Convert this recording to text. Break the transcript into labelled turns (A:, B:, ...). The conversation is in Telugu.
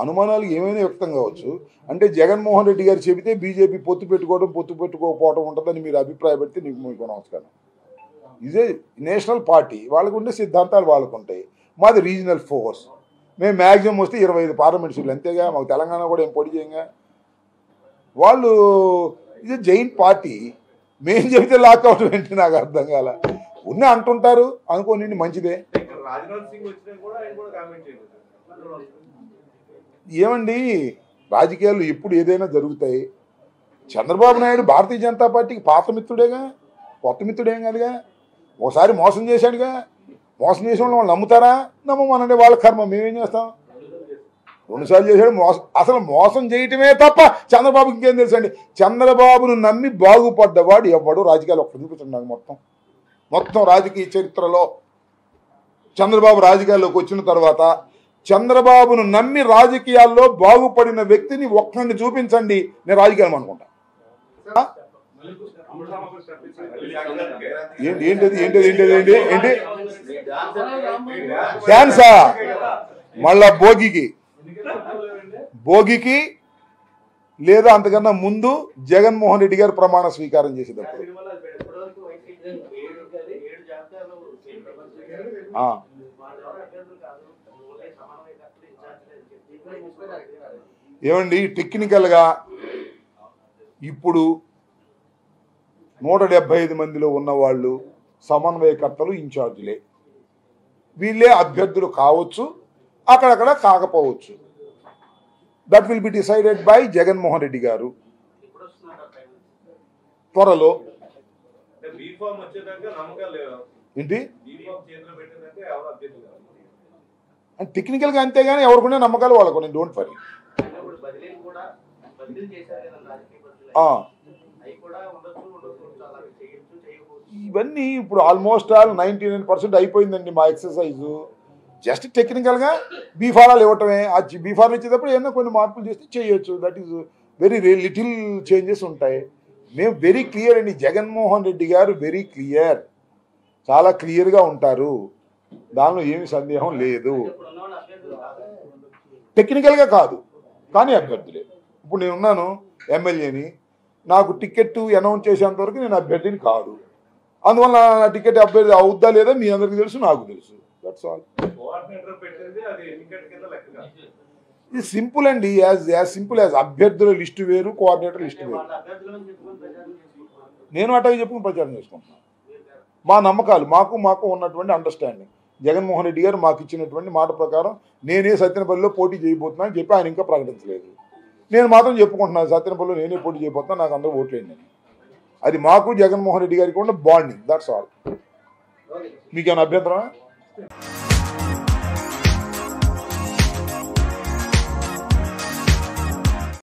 A: అనుమానాలు ఏమైనా వ్యక్తం కావచ్చు. అంటే జగన్మోహన్ రెడ్డి గారు చెబితే బీజేపీ పొత్తు పెట్టుకోకపోవడం ఉంటుందని మీరు అభిప్రాయపడితే మీకు నమస్కారం. ఇదే నేషనల్ పార్టీ, వాళ్ళకు ఉండే సిద్ధాంతాలు వాళ్ళకు ఉంటాయి. మాది రీజనల్ ఫోర్స్. మేము మ్యాక్సిమం వస్తే 25 పార్లమెంట్ సీట్లు అంతేగా. మాకు తెలంగాణ కూడా ఏం పొడి చేయంగా. వాళ్ళు ఇది జైంట్ పార్టీ. మేము చెబితే లాక్ అవడం ఏంటి నాకు అర్థం కాల. ఉన్నా అంటుంటారు, అనుకోని మంచిదే. ఏమండి, రాజకీయాలు ఎప్పుడు ఏదైనా జరుగుతాయి. చంద్రబాబు నాయుడు భారతీయ జనతా పార్టీకి పాత మిత్రుడేగా, కొత్త మిత్రుడేం కాదుగా. ఒకసారి మోసం చేశాడుగా. మోసం చేసిన వాళ్ళు నమ్ముతారా? నమ్మమనండి, వాళ్ళ కర్మ. మేమేం చేస్తాం? 2 సార్లు చేశాడు మోసం. అసలు మోసం చేయటమే తప్ప చంద్రబాబుకి ఇంకేం తెలుసండి. చంద్రబాబును నమ్మి బాగుపడ్డవాడు ఎవడు రాజకీయాలు ఒక్కడు చూపించండి నాకు. మొత్తం రాజకీయ చరిత్రలో చంద్రబాబు రాజకీయాల్లోకి వచ్చిన తర్వాత చంద్రబాబును నమ్మి రాజకీయాల్లో బాగుపడిన వ్యక్తిని ఒక్కడిని చూపించండి, నేను రాజకీయాలు అనుకుంటా. ఏంటి డాన్సా? మళ్ళా భోగికి లేదా అంతకన్నా ముందు జగన్మోహన్ రెడ్డి గారు ప్రమాణ స్వీకారం చేసేటప్పుడు ఏమండి, టెక్నికల్గా ఇప్పుడు 175 మందిలో ఉన్నవాళ్ళు సమన్వయకర్తలు, ఇన్ఛార్జీలే. వీళ్ళే అభ్యర్థులు కావచ్చు, అక్కడక్కడ కాకపోవచ్చు. That will be decided by Jaganmohan Reddy గారు త్వరలో. ఏంటి టెక్నికల్గా అంతేగాని ఎవరికొనే నమ్మకాలు వాళ్ళకు. Don't worry. ఇవన్నీ ఇప్పుడు ఆల్మోస్ట్ ఆల్ 99% అయిపోయిందండి మా ఎక్సర్సైజు. జస్ట్ టెక్నికల్గా బీఫారాలు ఇవ్వటమే. ఆ బీఫారాలు ఇచ్చేటప్పుడు ఏమన్నా కొన్ని మార్పులు చేస్తే చేయొచ్చు. That is very little changes ఉంటాయి. మేము వెరీ క్లియర్ అండి. జగన్మోహన్ రెడ్డి గారు వెరీ క్లియర్, చాలా క్లియర్గా ఉంటారు. దానిలో ఏమి సందేహం లేదు. టెక్నికల్గా కాదు కానీ అభ్యర్థులే. ఇప్పుడు నేనున్నాను ఎమ్మెల్యేని, నాకు టికెట్ అనౌన్స్ చేసేంత వరకు నేను అభ్యర్థిని కాదు. అందువల్ల నా టికెట్ అభ్యర్థి అవుద్దా లేదా మీ అందరికీ తెలుసు, నాకు తెలుసు. That's all. ఇది సింపుల్ అండి. యాజ్ సింపుల్ యాజ్ అభ్యర్థుల లిస్టు వేరు, కోఆర్డినేటర్ లిస్టు వేరు. నేను అట్లాగే చెప్పుకుని ప్రచారం చేసుకుంటున్నాను. మా నమ్మకాలు, మాకు ఉన్నటువంటి అండర్స్టాండింగ్. జగన్మోహన్ రెడ్డి గారు మాకు ఇచ్చినటువంటి మాట ప్రకారం నేనే సత్యనపల్లిలో పోటీ చేయబోతున్నా అని చెప్పి ఆయన ఇంకా ప్రకటించలేదు. నేను మాత్రం చెప్పుకుంటున్నాను సత్యనపల్లిలో నేనే పోటీ చేయబోతున్నా, నాకు అందరూ ఓట్లేండి. అది మాకు జగన్మోహన్ రెడ్డి గారికి ఉన్న బాండింగ్. That's all. మీకేమైనా అభ్యంతరమా?